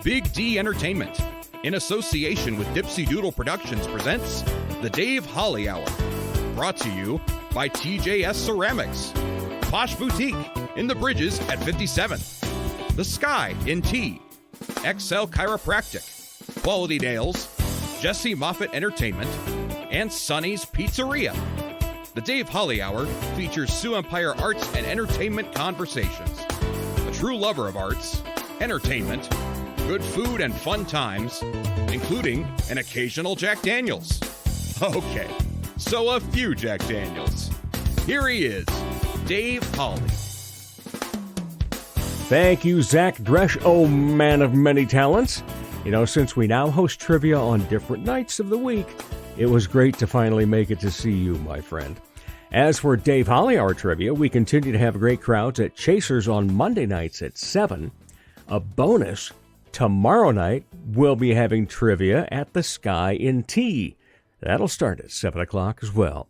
Big D Entertainment, in association with Dipsy Doodle Productions, presents The Dave Holly Hour. Brought to you by TJS Ceramics, Posh Boutique in the Bridges at 57th, The Sky in T, XL Chiropractic, Quality Nails, Jesse Moffitt Entertainment, and Sonny's Pizzeria. The Dave Holly Hour features Sioux Empire arts and entertainment conversations. A true lover of arts, entertainment, good food, and fun times, including an occasional Jack Daniels. Okay, so a few Jack Daniels. Here he is, Dave Holly. Thank you, Zach Dresch, oh man of many talents. You know, since we now host trivia on different nights of the week, it was great to finally make it to see you, my friend. As for Dave Holly Hour trivia, we continue to have great crowds at Chasers on Monday nights at 7. A bonus, tomorrow night we'll be having trivia at the Sky in T. That'll start at 7 o'clock as well.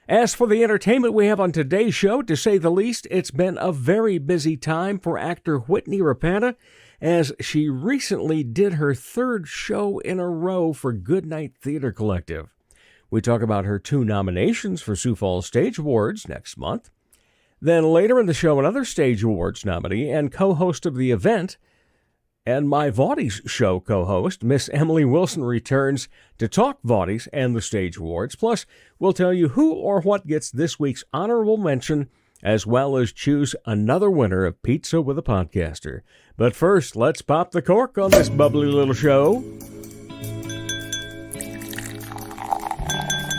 As for the entertainment we have on today's show, to say the least, it's been a very busy time for actor Whitney Rappana, as she recently did her third show in a row for Goodnight Theater Collective. We talk about her 2 nominations for Sioux Falls Stage Awards next month. Then later in the show, another Stage Awards nominee and co-host of the event, and my Vaudies show co-host, Miss Emily Wilson, returns to talk Vaudies and the Stage Awards. Plus, we'll tell you who or what gets this week's honorable mention, as well as choose another winner of Pizza with a Podcaster. But first, let's pop the cork on this bubbly little show.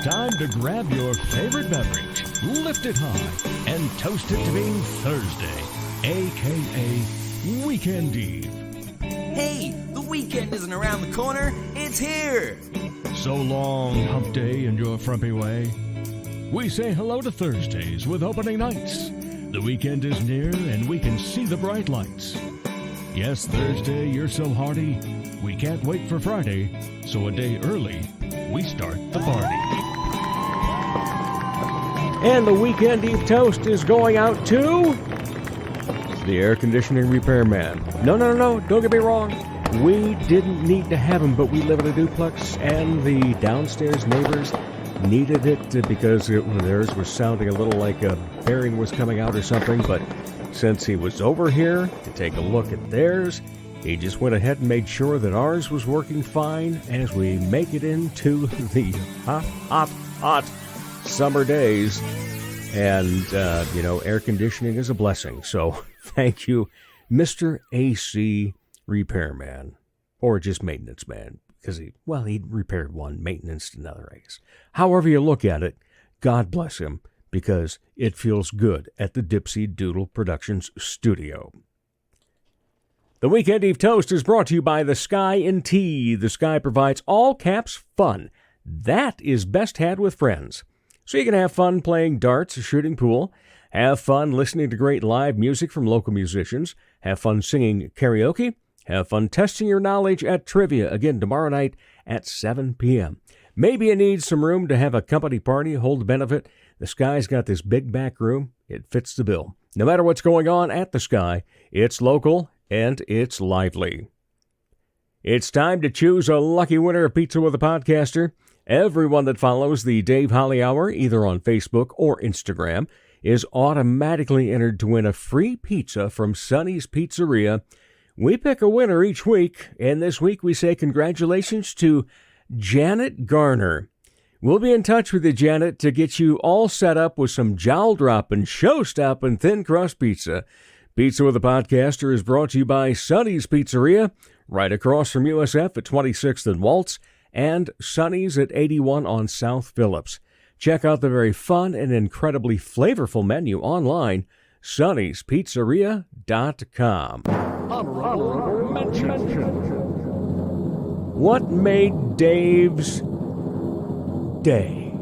Time to grab your favorite beverage, lift it high, and toast it to being Thursday, a.k.a. Weekend Eve. Hey, the weekend isn't around the corner, it's here! So long, hump day in your frumpy way. We say hello to Thursdays with opening nights. The weekend is near and we can see the bright lights. Yes, Thursday, you're so hearty, we can't wait for Friday, so a day early, we start the party. And the Weekend Eve toast is going out to the air conditioning repairman. No, don't get me wrong. We didn't need to have him, but we live in a duplex, and the downstairs neighbors needed it because theirs was sounding a little like a bearing was coming out or something. But since he was over here to take a look at theirs, he just went ahead and made sure that ours was working fine as we make it into the hot summer days. And, air conditioning is a blessing. So thank you, Mr. AC Repairman, or just maintenance man, because he repaired one, maintenance another, I guess. However you look at it, God bless him, because it feels good at the Dipsy Doodle Productions studio. The Weekend Eve Toast is brought to you by The Sky in T. The Sky provides all caps fun. That is best had with friends. So you can have fun playing darts or shooting pool, have fun listening to great live music from local musicians, have fun singing karaoke, have fun testing your knowledge at trivia, again tomorrow night at 7 p.m. Maybe you need some room to have a company party, hold a benefit. The Sky's got this big back room. It fits the bill. No matter what's going on at the Sky, it's local and it's lively. It's time to choose a lucky winner of Pizza with a Podcaster. Everyone that follows the Dave Holly Hour, either on Facebook or Instagram, is automatically entered to win a free pizza from Sonny's Pizzeria. We pick a winner each week, and this week we say congratulations to Janet Garner. We'll be in touch with you, Janet, to get you all set up with some jowl-dropping, show-stopping thin crust pizza. Pizza with a Podcaster is brought to you by Sonny's Pizzeria, right across from USF at 26th and Waltz, and Sonny's at 81 on South Phillips. Check out the very fun and incredibly flavorful menu online, sonnyspizzeria.com. Honorable mention. What made Dave's day?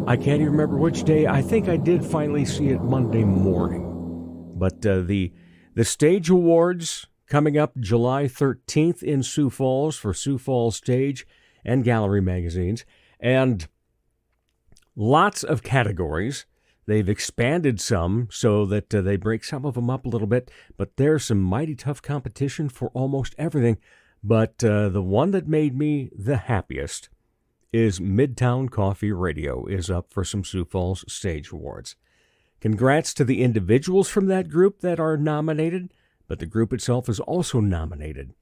I can't even remember which day. I think I did finally see it Monday morning. But the Stage Awards coming up July 13th in Sioux Falls for Sioux Falls Stage and Gallery magazines, and lots of categories. They've expanded some so that they break some of them up a little bit, but there's some mighty tough competition for almost everything. But the one that made me the happiest is Midtown Coffee Radio is up for some Sioux Falls Stage Awards. Congrats to the individuals from that group that are nominated, but the group itself is also nominated.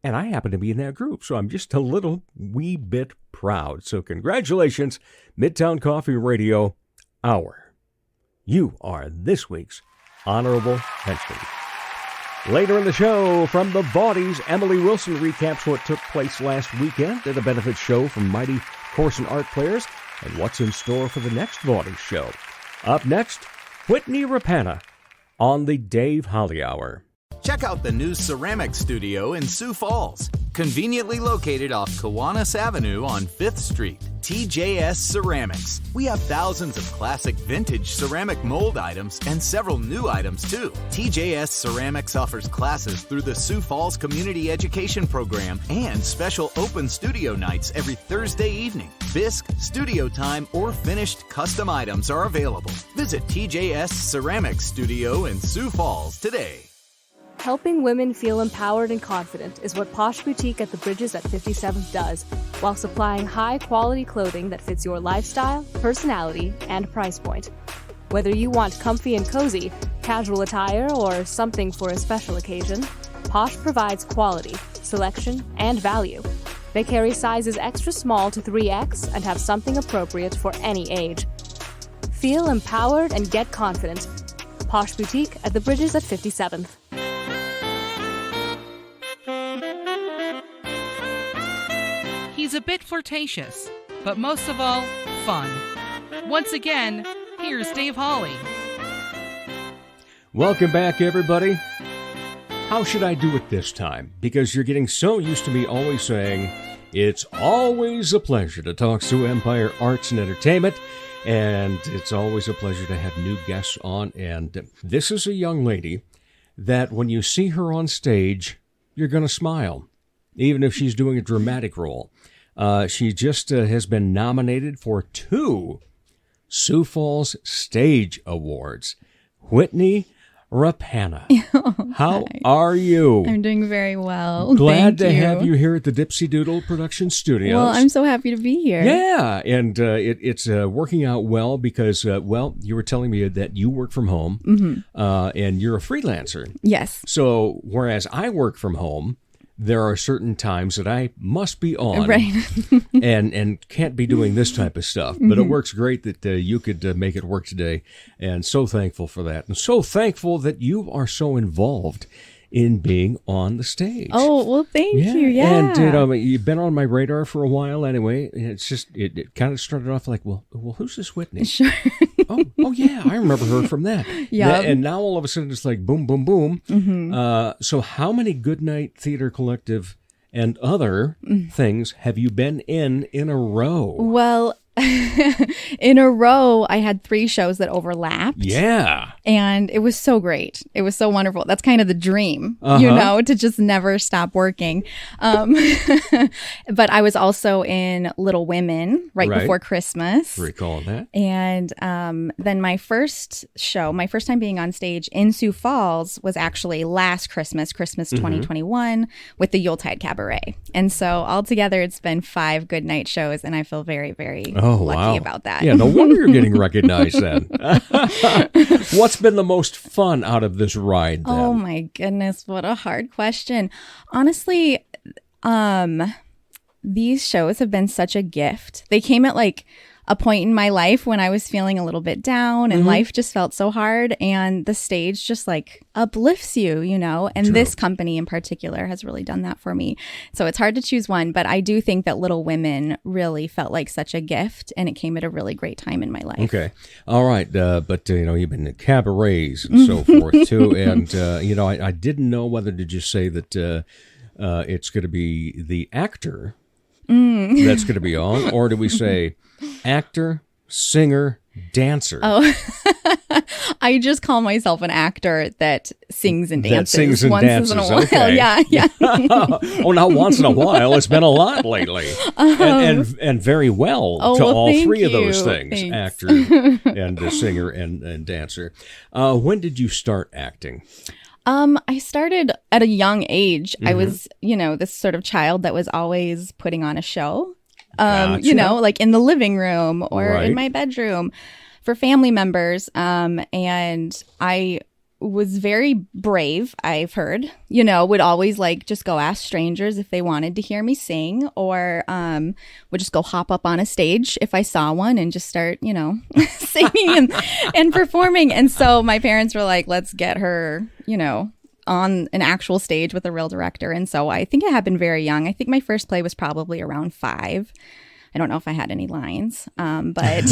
And I happen to be in that group, so I'm just a little wee bit proud. So congratulations, Midtown Coffee Radio Hour. You are this week's honorable mention. Later in the show, from the Vaudies, Emily Wilson recaps what took place last weekend at a benefit show from Mighty Course and Art players and what's in store for the next Vaudies show. Up next, Whitney Rappana on the Dave Holly Hour. Check out the new ceramic studio in Sioux Falls, conveniently located off Kiwanis Avenue on 5th Street. TJS Ceramics. We have thousands of classic vintage ceramic mold items and several new items too. TJS Ceramics offers classes through the Sioux Falls Community Education Program and special open studio nights every Thursday evening. Bisque, studio time, or finished custom items are available. Visit TJS Ceramics Studio in Sioux Falls today. Helping women feel empowered and confident is what Posh Boutique at the Bridges at 57th does, while supplying high-quality clothing that fits your lifestyle, personality, and price point. Whether you want comfy and cozy, casual attire, or something for a special occasion, Posh provides quality, selection, and value. They carry sizes extra small to 3X and have something appropriate for any age. Feel empowered and get confident. Posh Boutique at the Bridges at 57th. He's a bit flirtatious, but most of all, fun. Once again, here's Dave Holly. Welcome back, everybody. How should I do it this time? Because you're getting so used to me always saying, it's always a pleasure to talk Sioux Empire Arts and Entertainment, and it's always a pleasure to have new guests on. And this is a young lady that when you see her on stage, you're going to smile, even if she's doing a dramatic role. She just has been nominated for 2 Sioux Falls Stage Awards. Whitney Rappana. How are you? I'm doing very well. Glad to Thank you. have you here at the Dipsy Doodle Production Studios. Well, I'm so happy to be here. Yeah, and it's working out well because, you were telling me that you work from home, and you're a freelancer. Yes. So, whereas I work from home, there are certain times that I must be on, Right. and can't be doing this type of stuff. But it works great that you could make it work today, and so thankful for that. And so thankful that you are so involved in being on the stage. Oh, well, thank you. Yeah. And you've been on my radar for a while anyway. It's just, it kind of started off like, well, who's this Whitney? Sure. oh yeah, I remember her from that. Yeah. And now all of a sudden it's like boom, boom, boom. So how many Goodnight Theater Collective and other things have you been in a row? Well, in a row, I had 3 shows that overlapped. Yeah. And it was so great. It was so wonderful. That's kind of the dream, to just never stop working. But I was also in Little Women right before Christmas. Recall that. And then my first time being on stage in Sioux Falls was actually last Christmas 2021, with the Yuletide Cabaret. And so altogether, it's been 5 good night shows, and I feel very, very lucky about that. Yeah, no wonder you're getting recognized then. What's been the most fun out of this ride then? Oh my goodness, what a hard question. Honestly, these shows have been such a gift. They came at like a point in my life when I was feeling a little bit down and life just felt so hard, and the stage just like uplifts you, and True. This company in particular has really done that for me. So it's hard to choose one, but I do think that Little Women really felt like such a gift, and it came at a really great time in my life. Okay. All right. But you've been in cabarets and so forth too. And, I didn't know whether to just say that it's going to be the actor that's going to be on, or do we say actor, singer, dancer. Oh, I just call myself an actor that sings and dances. That sings and once dances. in a while. Okay. Yeah. Oh, not once in a while. It's been a lot lately, and very well to all thank three of you. those things: Thanks. actor and singer and dancer. When did you start acting? I started at a young age. Mm-hmm. I was, this sort of child that was always putting on a show. Gotcha. Like in the living room or Right. in my bedroom for family members. And I was very brave, I've heard, would always like just go ask strangers if they wanted to hear me sing, or would just go hop up on a stage if I saw one and just start, singing and performing. And so my parents were like, let's get her, on an actual stage with a real director. And so I think it happened very young. I think my first play was probably around 5. I don't know if I had any lines, but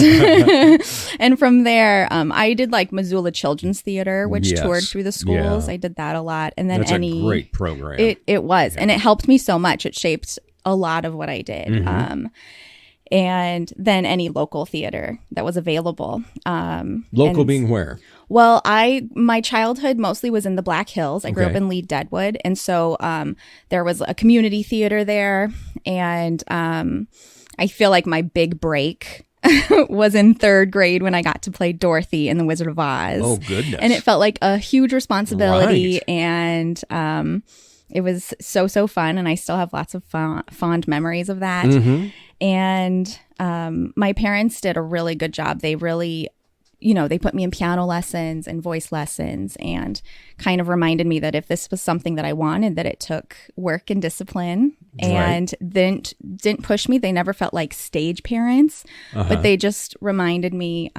and from there, I did like Missoula Children's Theater, which Yes. toured through the schools. Yeah. I did that a lot, and then That's a great program. It was, and it helped me so much. It shaped a lot of what I did. Mm-hmm. And then any local theater that was available. Local being where? Well, my childhood mostly was in the Black Hills. I grew up Okay. in Lead Deadwood. And so there was a community theater there. And I feel like my big break was in 3rd grade when I got to play Dorothy in The Wizard of Oz. Oh, goodness. And it felt like a huge responsibility. Right. And it was so fun. And I still have lots of fond memories of that. Mm-hmm. And my parents did a really good job. They really, they put me in piano lessons and voice lessons, and kind of reminded me that if this was something that I wanted, that it took work and discipline, and didn't push me. They never felt like stage parents, but they just reminded me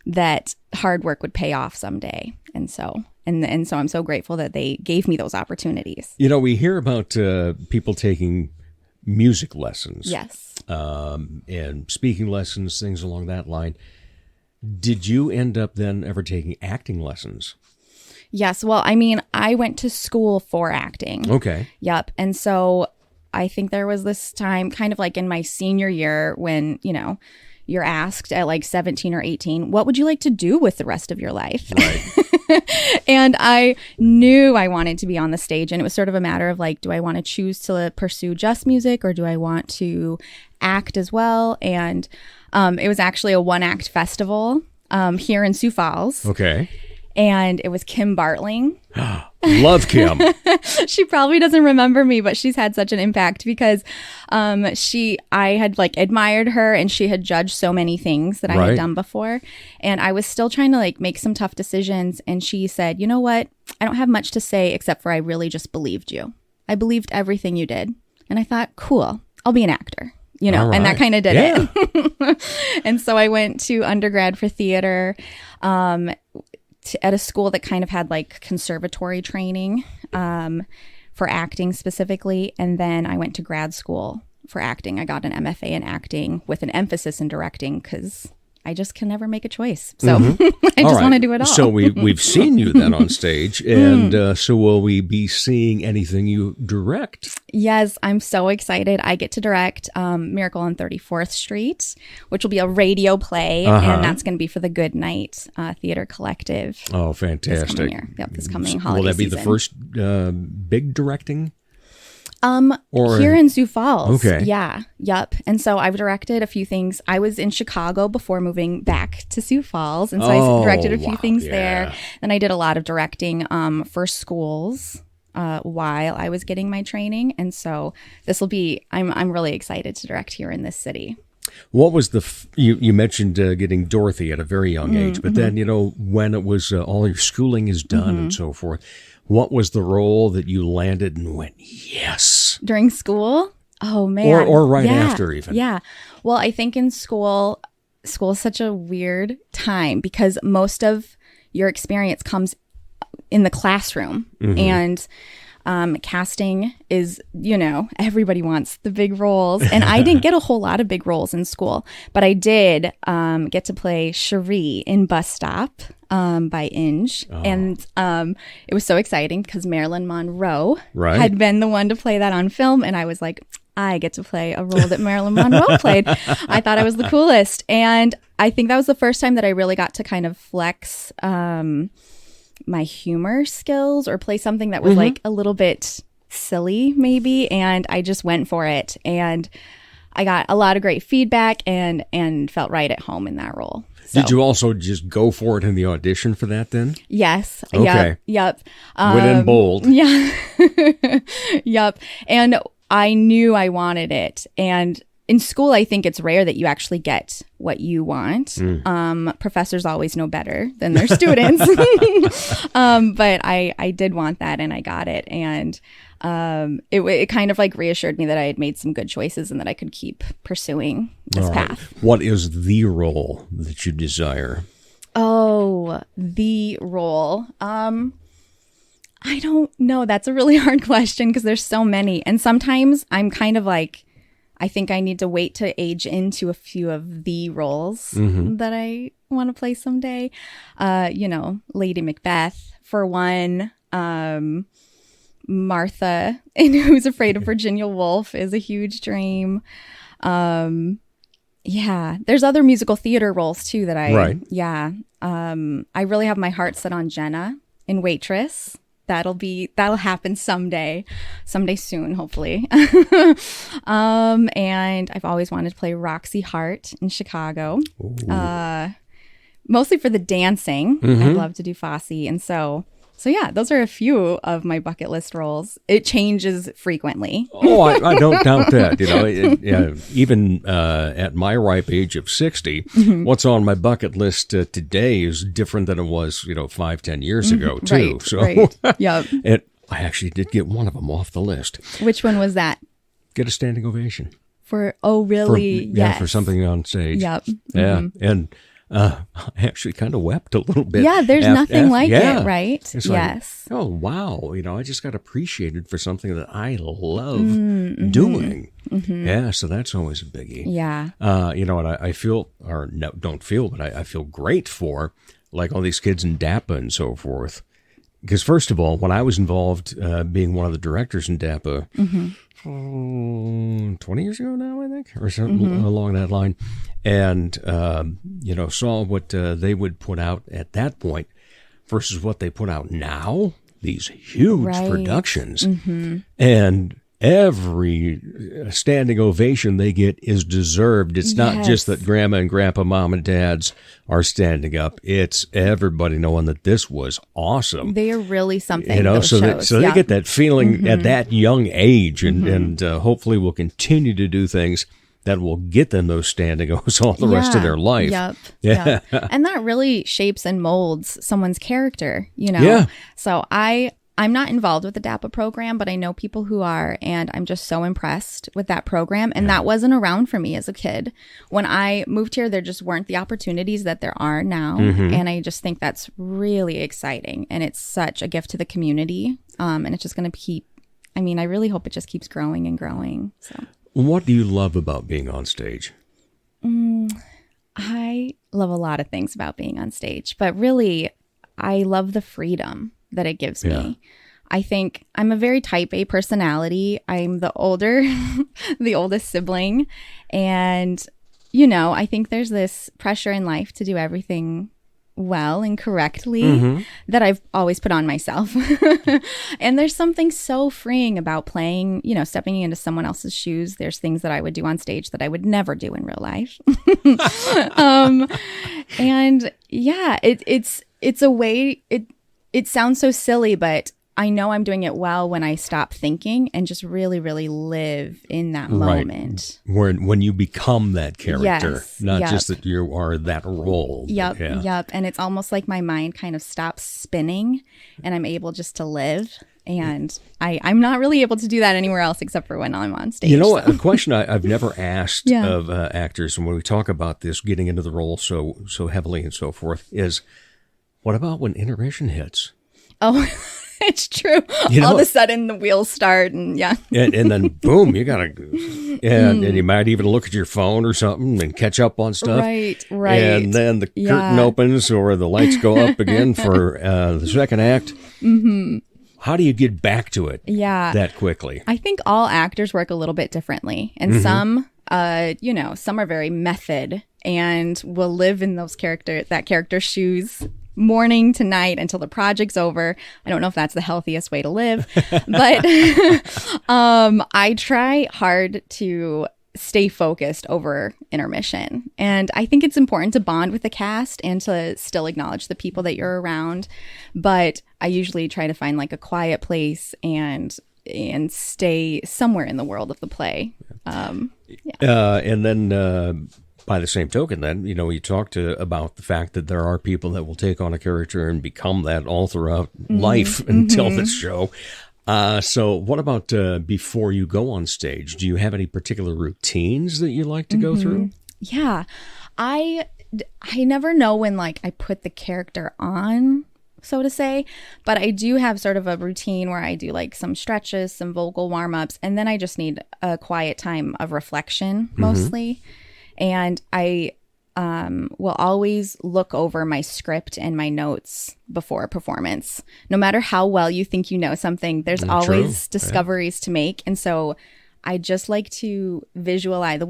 that hard work would pay off someday. And so I'm so grateful that they gave me those opportunities. We hear about people taking music lessons. Yes. And speaking lessons, things along that line. Did you end up then ever taking acting lessons? Yes. Well, I mean, I went to school for acting. Okay. Yep. And so I think there was this time kind of like in my senior year when, you're asked at like 17 or 18, what would you like to do with the rest of your life? Right. And I knew I wanted to be on the stage. And it was sort of a matter of like, do I want to choose to pursue just music, or do I want to act as well? And it was actually a 1-act festival here in Sioux Falls. Okay. And it was Kim Bartling. Love Kim. She probably doesn't remember me, but she's had such an impact because I had like admired her, and she had judged so many things that I Right. had done before. And I was still trying to like make some tough decisions. And she said, you know what? I don't have much to say except for I really just believed you. I believed everything you did. And I thought, cool, I'll be an actor. All right. And that kind of did Yeah. it. And so I went to undergrad for theater at a school that kind of had like conservatory training for acting specifically. And then I went to grad school for acting. I got an MFA in acting with an emphasis in directing because I just can never make a choice. So I just want to do it all. So we've seen you then on stage, and so will we be seeing anything you direct? Yes, I'm so excited. I get to direct Miracle on 34th Street, which will be a radio play, and that's going to be for the Good Night Theater Collective. Oh, This fantastic. coming year. Yep, this coming holiday Will that be season. the first big directing? Or- Here in Sioux Falls. Okay. Yeah. Yep. And so I've directed a few things. I was in Chicago before moving back to Sioux Falls. And so I directed a few things there. Then I did a lot of directing for schools while I was getting my training. And so this will be, I'm really excited to direct here in this city. What was you mentioned getting Dorothy at a very young age, but then, when it was all your schooling is done and so forth, what was the role that you landed and went, yes? During school? Oh, man. Or right after even. Yeah. Well, I think in school is such a weird time because most of your experience comes in the classroom. And casting is, everybody wants the big roles. And I didn't get a whole lot of big roles in school, but I did get to play Cherie in Bus Stop by Inge. Oh. And it was so exciting because Marilyn Monroe had been the one to play that on film. And I was like, I get to play a role that Marilyn Monroe played. I thought I was the coolest. And I think that was the first time that I really got to kind of flex my humor skills or play something that was like a little bit silly maybe. And I just went for it. And I got a lot of great feedback and felt right at home in that role. So. Did you also just go for it in the audition for that then? Yes. Okay. Yep. Went in bold. Yeah. Yep. And I knew I wanted it. And in school, I think it's rare that you actually get what you want. Professors always know better than their students. But I did want that and I got it. And it kind of like reassured me that I had made some good choices and that I could keep pursuing this path. What is the role that you desire? Oh, the role. I don't know. That's a really hard question because there's so many. And sometimes I'm kind of like, I think I need to wait to age into a few of the roles that I want to play someday. Lady Macbeth for one. Martha in Who's Afraid of Virginia Woolf is a huge dream. There's other musical theater roles too that I I really have my heart set on Jenna in Waitress. That'll happen someday soon, hopefully. And I've always wanted to play Roxy Hart in Chicago. Mostly for the dancing. I'd love to do Fosse. And so yeah, those are a few of my bucket list roles. It changes frequently. I don't doubt that. Even at my ripe age of 60, what's on my bucket list today is different than it was, 5-10 years ago too. Right. Yep. And I actually did get one of them off the list. Which one was that? Get a standing ovation. Really? Yes. For something on stage. Yep. Yeah, and I actually kind of wept a little bit. Yeah, there's nothing like it, right? It's yes. Like, oh, wow. I just got appreciated for something that I love doing. Yeah, so that's always a biggie. Yeah. And I feel, or no, don't feel, but I feel great for, like, all these kids in DAPA and so forth. Because first of all, when I was involved being one of the directors in DAPA, 20 years ago now, I think, or something along that line, and saw what they would put out at that point versus what they put out now, these huge productions, and every standing ovation they get is deserved. It's not just that grandma and grandpa, mom and dads are standing up. It's everybody knowing that this was awesome. They are really something. So they get that feeling at that young age, and hopefully will continue to do things that will get them those standing O's all the rest of their life. Yep. Yeah. And that really shapes and molds someone's character, Yeah. So I'm not involved with the DAPA program, but I know people who are, and I'm just so impressed with that program. And that wasn't around for me as a kid. When I moved here, there just weren't the opportunities that there are now. And I just think that's really exciting. And it's such a gift to the community. And it's just going to keep, I really hope it just keeps growing and growing. So. What do you love about being on stage? I love a lot of things about being on stage, but really, I love the freedom that it gives me. I think I'm a very type A personality. I'm the oldest sibling. And, I think there's this pressure in life to do everything well and correctly that I've always put on myself. And there's something so freeing about playing, stepping into someone else's shoes. There's things that I would do on stage that I would never do in real life. And yeah, it's a way, it sounds so silly, but I know I'm doing it well when I stop thinking and just really, really live in that moment. When you become that character, not just that you are that role. Yep. And it's almost like my mind kind of stops spinning and I'm able just to live. And I'm not really able to do that anywhere else except for when I'm on stage. A question I've never asked of actors, and when we talk about this, getting into the role so heavily and so forth, is what about when intermission hits? Oh, it's true. All of a sudden the wheels start and and then boom, you gotta and you might even look at your phone or something and catch up on stuff. Right. And then the curtain opens or the lights go up again for the second act. How do you get back to it that quickly? I think all actors work a little bit differently. And some, some are very method and will live in that character's shoes morning to night until the project's over. I don't know if that's the healthiest way to live, but I try hard to stay focused over intermission. And I think it's important to bond with the cast and to still acknowledge the people that you're around. But I usually try to find like a quiet place and stay somewhere in the world of the play. And then by the same token, then, you talked about the fact that there are people that will take on a character and become that all throughout life until this show. So what about before you go on stage? Do you have any particular routines that you like to go through? Yeah. I never know when like I put the character on, so to say, but I do have sort of a routine where I do like some stretches, some vocal warm-ups, and then I just need a quiet time of reflection mostly. And I will always look over my script and my notes before a performance. No matter how well you think you know something, there's always discoveries to make. And so I just like to visualize the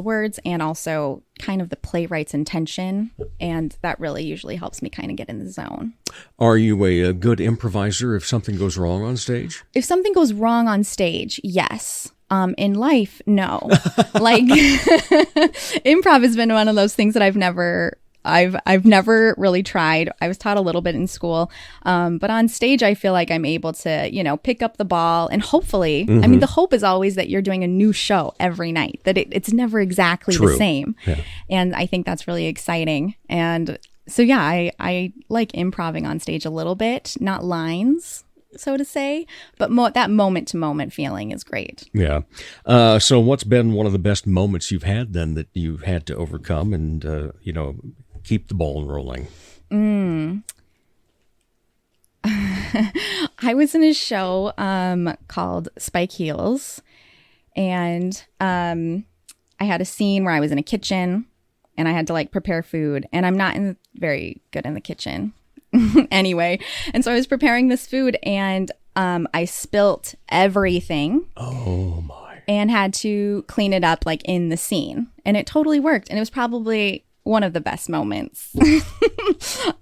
words and also kind of the playwright's intention. And that really usually helps me kind of get in the zone. Are you a good improviser if something goes wrong on stage? If something goes wrong on stage, yes. In life, no. Like improv has been one of those things that I've never really tried. I was taught a little bit in school, but on stage, I feel like I'm able to, pick up the ball and hopefully, I mean, the hope is always that you're doing a new show every night, that it's never exactly the same. Yeah. And I think that's really exciting. And so, yeah, I like improvising on stage a little bit, not lines, so to say, but that moment-to-moment feeling is great. Yeah. So what's been one of the best moments you've had then that you had to overcome and, keep the ball rolling? I was in a show called Spike Heels, and I had a scene where I was in a kitchen, and I had to, like, prepare food, and I'm not very good in the kitchen. Anyway, and so I was preparing this food and I spilt everything. Oh my. And had to clean it up like in the scene. And it totally worked. And it was probably one of the best moments.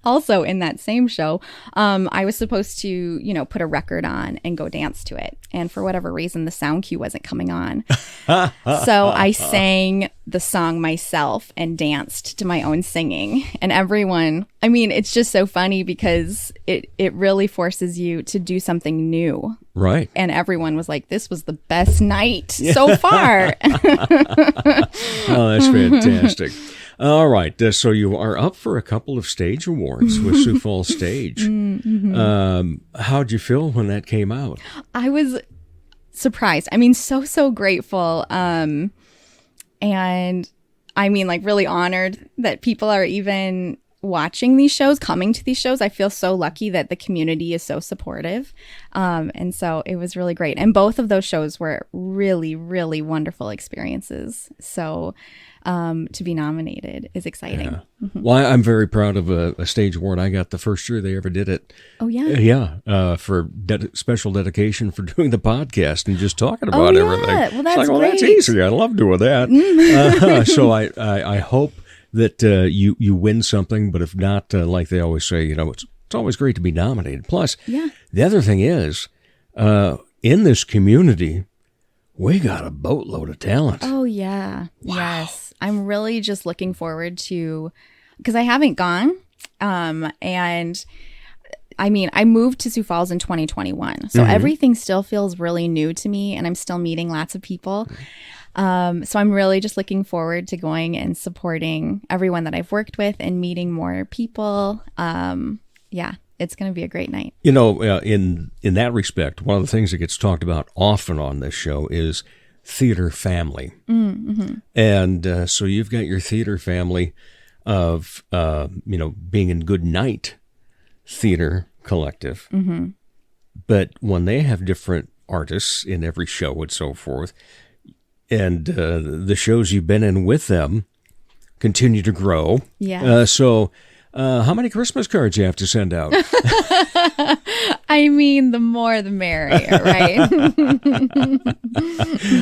Also in that same show, I was supposed to, put a record on and go dance to it. And for whatever reason, the sound cue wasn't coming on. So I sang the song myself and danced to my own singing. And everyone, I mean, it's just so funny because it really forces you to do something new. Right. And everyone was like, this was the best night so far. Oh, that's fantastic. All right. So you are up for a couple of stage awards with Sioux Falls Stage. How'd you feel when that came out? I was surprised. I mean, so grateful. And I mean, like really honored that people are even watching these shows, coming to these shows. I feel so lucky that the community is so supportive. And so it was really great. And both of those shows were really, really wonderful experiences. So to be nominated is exciting. Yeah. Well, I'm very proud of a stage award I got the first year they ever did it. Oh, yeah? Yeah, for special dedication for doing the podcast and just talking about everything. Well, that's it's like, great. That's easy. I love doing that. So I hope that you win something, but if not, like they always say, it's always great to be nominated. Plus, the other thing is, in this community, we got a boatload of talent. Oh, yeah. Wow. Yes. I'm really just looking forward to, because I haven't gone. And I mean, I moved to Sioux Falls in 2021. So everything still feels really new to me and I'm still meeting lots of people. So I'm really just looking forward to going and supporting everyone that I've worked with and meeting more people. Yeah, it's going to be a great night. In that respect, one of the things that gets talked about often on this show is theater family. And so you've got your theater family of, being in Good Night Theater Collective. But when they have different artists in every show and so forth, and the shows you've been in with them continue to grow. Yeah. So how many Christmas cards you have to send out? I mean, the more the merrier, right?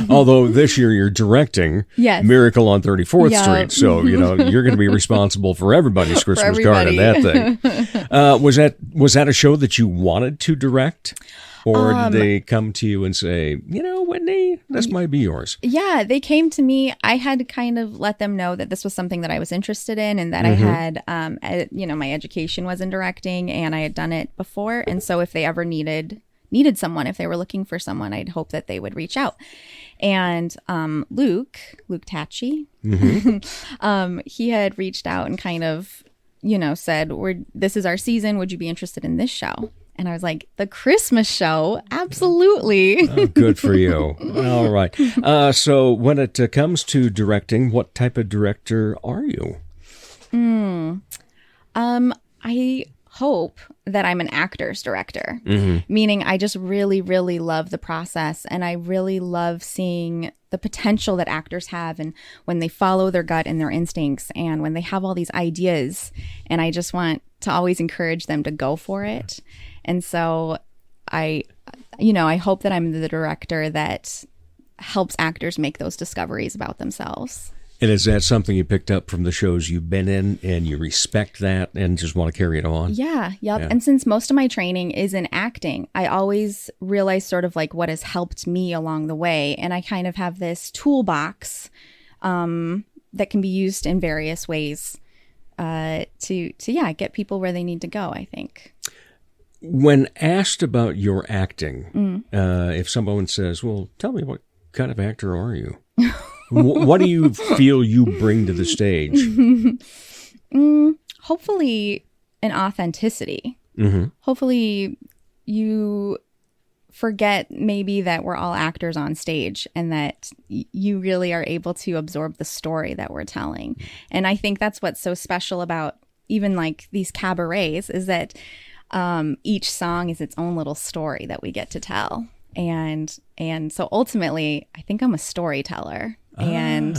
Although this year you're directing Yes. Miracle on 34th Yeah. Street. So, you're going to be responsible for everybody's Christmas card in everybody. that thing. Was that a show that you wanted to direct? Or did they come to you and say, Whitney, this might be yours? Yeah, they came to me. I had to kind of let them know that this was something that I was interested in and that I had, my education was in directing and I had done it before. And so if they ever needed someone, if they were looking for someone, I'd hope that they would reach out. And Luke Tatchy, he had reached out and kind of, said, this is our season. Would you be interested in this show? And I was like, the Christmas show? Absolutely. Oh, good for you. All right. So when it comes to directing, what type of director are you? I hope that I'm an actor's director, meaning I just really, really love the process. And I really love seeing the potential that actors have and when they follow their gut and their instincts and when they have all these ideas. And I just want to always encourage them to go for it. And so I hope that I'm the director that helps actors make those discoveries about themselves. And is that something you picked up from the shows you've been in and you respect that and just want to carry it on? Yeah. And since most of my training is in acting, I always realize sort of like what has helped me along the way. And I kind of have this toolbox that can be used in various ways to get people where they need to go, I think. When asked about your acting, if someone says, well, tell me, what kind of actor are you? What do you feel you bring to the stage? Hopefully an authenticity. Hopefully you forget maybe that we're all actors on stage and that you really are able to absorb the story that we're telling. And I think that's what's so special about even like these cabarets is that each song is its own little story that we get to tell. And so ultimately, I think I'm a storyteller. And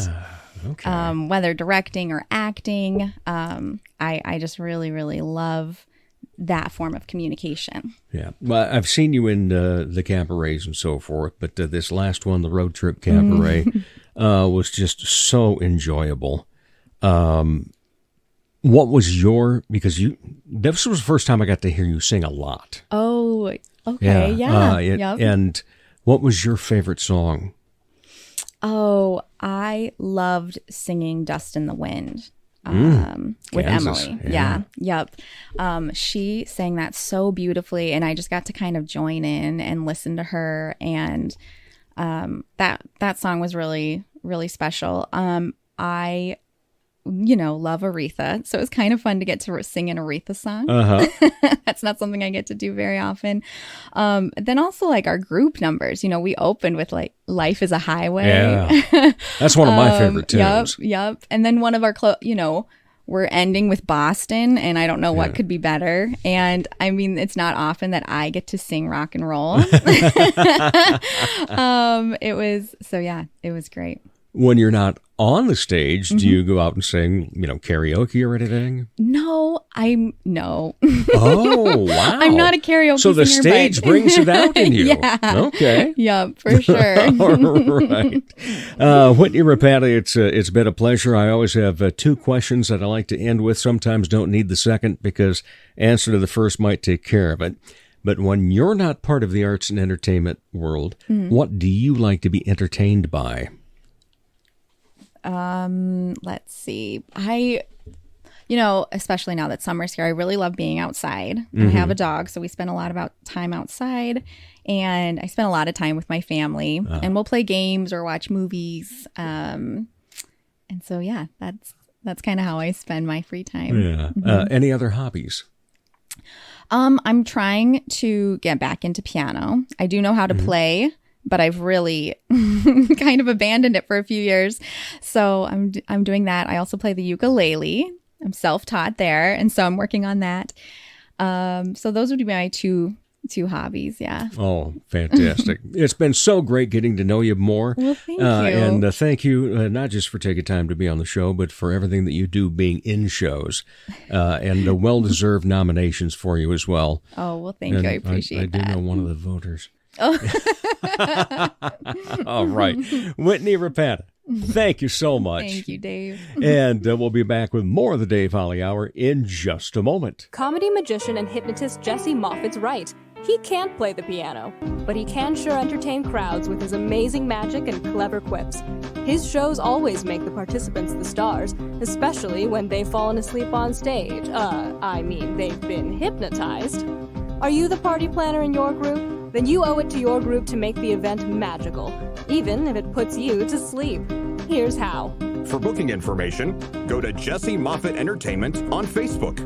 whether directing or acting, I just really, really love that form of communication. Yeah. Well, I've seen you in the cabarets and so forth, but this last one, the Road Trip Cabaret, was just so enjoyable. What was because this was the first time I got to hear you sing a lot. Oh, okay. Yeah. Yep. And what was your favorite song? Oh, I loved singing Dust in the Wind with Kansas. Emily. Yeah. Yep. She sang that so beautifully, and I just got to kind of join in and listen to her. And that song was really, really special. I love Aretha. So it was kind of fun to get to sing an Aretha song. That's not something I get to do very often. Then also like our group numbers, we opened with like Life is a Highway. Yeah. That's one of my favorite tunes. Yep. And then one of our, we're ending with Boston, and I don't know what could be better. And I mean, it's not often that I get to sing rock and roll. It was great. When you're not on the stage, do you go out and sing, karaoke or anything? No. Oh, wow. I'm not a karaoke So the singer, stage brings it out in you. Yeah. Okay. Yep, for sure. All right. Whitney Rappana, it's been a pleasure. I always have two questions that I like to end with. Sometimes don't need the second because answer to the first might take care of it. But when you're not part of the arts and entertainment world, what do you like to be entertained by? Let's see. Especially now that summer's here, I really love being outside. I have a dog, so we spend a lot of time outside, and I spend a lot of time with my family, and we'll play games or watch movies. And so, yeah, that's kind of how I spend my free time. Yeah. Any other hobbies? I'm trying to get back into piano. I do know how to play, but I've really kind of abandoned it for a few years. So I'm doing that. I also play the ukulele. I'm self-taught there, and so I'm working on that. So those would be my two two hobbies. Yeah. Oh, fantastic. It's been so great getting to know you more. Well, thank you. And thank you, not just for taking time to be on the show, but for everything that you do being in shows, and the well-deserved nominations for you as well. Oh, well, thank you. I appreciate that. I do know one of the voters. Oh. All right. Whitney Rappana, thank you so much. Thank you, Dave. And we'll be back with more of the Dave Holly Hour in just a moment. Comedy magician and hypnotist Jesse Moffat's right. He can't play the piano, but he can sure entertain crowds with his amazing magic and clever quips. His shows always make the participants the stars, especially when they've fallen asleep on stage. They've been hypnotized. Are you the party planner in your group? Then you owe it to your group to make the event magical, even if it puts you to sleep. Here's how. For booking information, go to Jesse Moffat Entertainment on Facebook.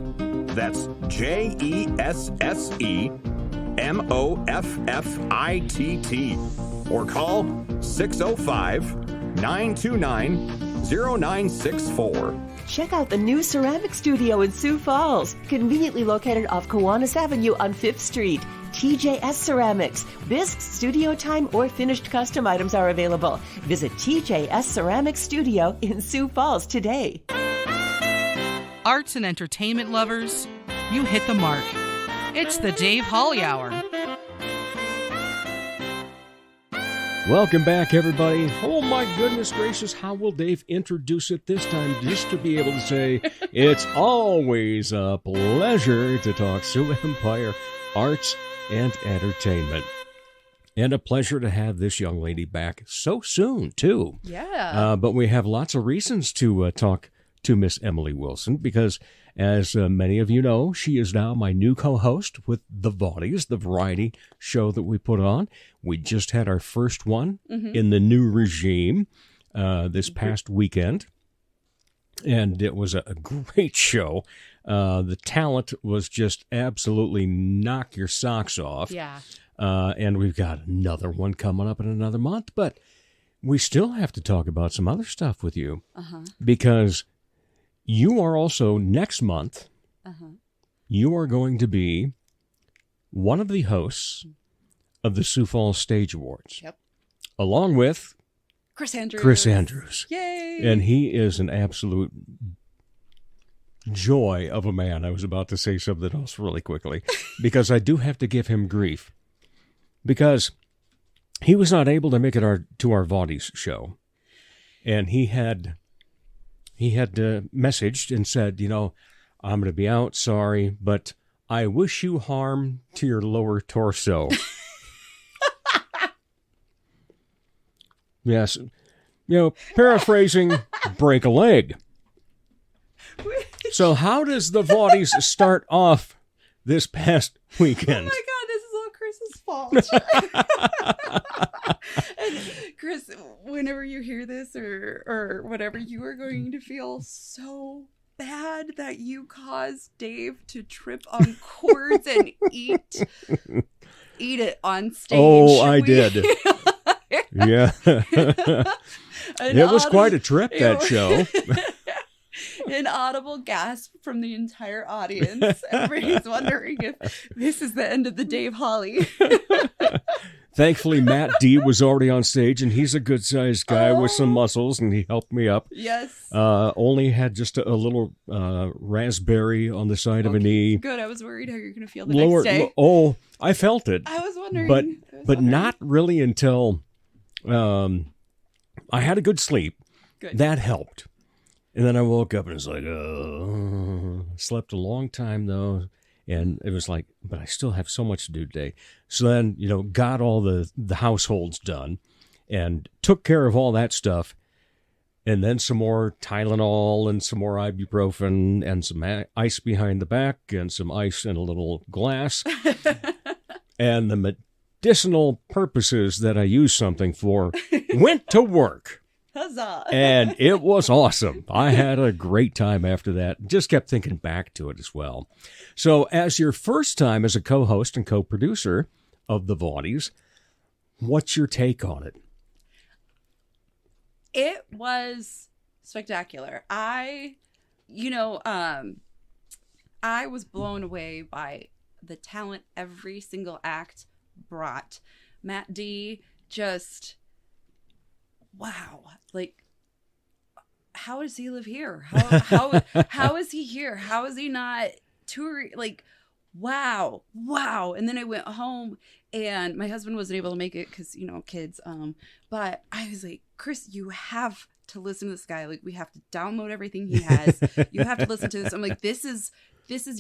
That's JESSEMOFFITT. Or call 605-929-0964. Check out the new ceramic studio in Sioux Falls, conveniently located off Kiwanis Avenue on 5th Street. TJS Ceramics. Bisque, studio time, or finished custom items are available. Visit TJS Ceramics Studio in Sioux Falls today. Arts and entertainment lovers, you hit the mark. It's the Dave Holly Hour. Welcome back, everybody. Oh, my goodness gracious, how will Dave introduce it this time? Just to be able to say, it's always a pleasure to talk Sioux Empire arts and entertainment. And a pleasure to have this young lady back so soon, too. Yeah. But we have lots of reasons to talk to Miss Emily Wilson, because as many of you know, she is now my new co-host with the Vaudies, the variety show that we put on. We just had our first one in the new regime this past weekend, and it was a great show. The talent was just absolutely knock your socks off. Yeah. And we've got another one coming up in another month, but we still have to talk about some other stuff with you, because you are also, next month, you are going to be one of the hosts of the Sioux Falls Stage Awards. Yep. Along with Chris Andrews. Yay! And he is an absolute joy of a man. I was about to say something else really quickly, because I do have to give him grief, because he was not able to make it to our Vaudies show. And he had messaged and said, I'm going to be out, sorry, but I wish you harm to your lower torso. Yes. Paraphrasing, break a leg. So how does the Vaudies start off this past weekend? Oh my God, this is all Chris's fault. And Chris, whenever you hear this or whatever, you are going to feel so bad that you caused Dave to trip on cords and eat it on stage. Oh, I did. Yeah. It was quite a trip, that show. An audible gasp from the entire audience. Everybody's wondering if this is the end of the Dave Holly. Thankfully, Matt D was already on stage, and he's a good-sized guy with some muscles, and he helped me up. Yes. Only had just a little raspberry on the side of a knee. Good. I was worried how you're going to feel the next day. I felt it. I was wondering. But not really until I had a good sleep. Good. That helped. And then I woke up and it was like, slept a long time though. And it was like, but I still have so much to do today. So then, got all the households done and took care of all that stuff. And then some more Tylenol and some more ibuprofen and some ice behind the back and some ice in a little glass. And the medicinal purposes that I use something for went to work. Huzzah. And it was awesome. I had a great time after that. Just kept thinking back to it as well. So as your first time as a co-host and co-producer of the Vaudies, what's your take on it? It was spectacular. I was blown away by the talent every single act brought. Matt D, just, wow. Like, how does he live here? How is he here? How is he not touring? Like, wow. And then I went home and my husband wasn't able to make it because, you know, kids. But I was like, Chris, you have to listen to this guy. Like, we have to download everything he has. You have to listen to this. I'm like, this is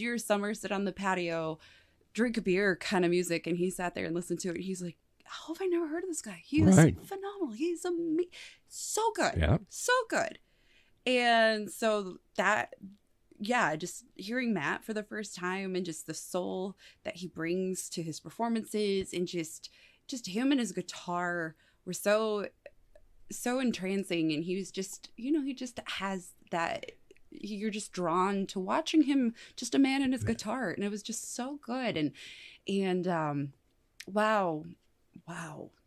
your summer, sit on the patio, drink a beer kind of music. And he sat there and listened to it. He's like, how have I never heard of this guy? He was phenomenal. He's so good. Yeah. So good. And so that, yeah, just hearing Matt for the first time and just the soul that he brings to his performances and just him and his guitar were so entrancing. And he was just, you know, he just has that, you're just drawn to watching him, just a man and his guitar. And it was just so good. And wow.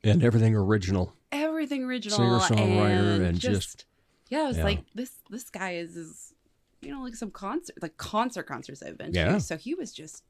And everything original. Singer-songwriter and just yeah, I was like, this guy is, you know, like some concerts I've been to. So he was just,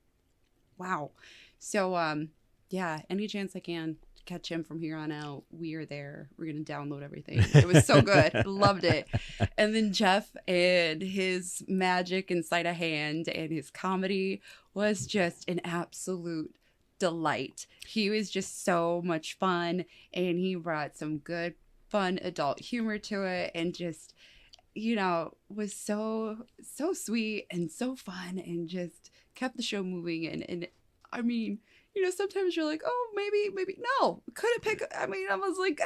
wow. So, yeah, any chance I can catch him from here on out, we are there. We're going to download everything. It was so good. Loved it. And then Jeff and his magic and sleight of hand and his comedy was just an absolute delight. He was just so much fun, and he brought some good, fun adult humor to it, and just, you know, was so sweet and so fun, and just kept the show moving. And I mean, you know, sometimes you're like, oh, maybe no, couldn't pick. I mean, I was like,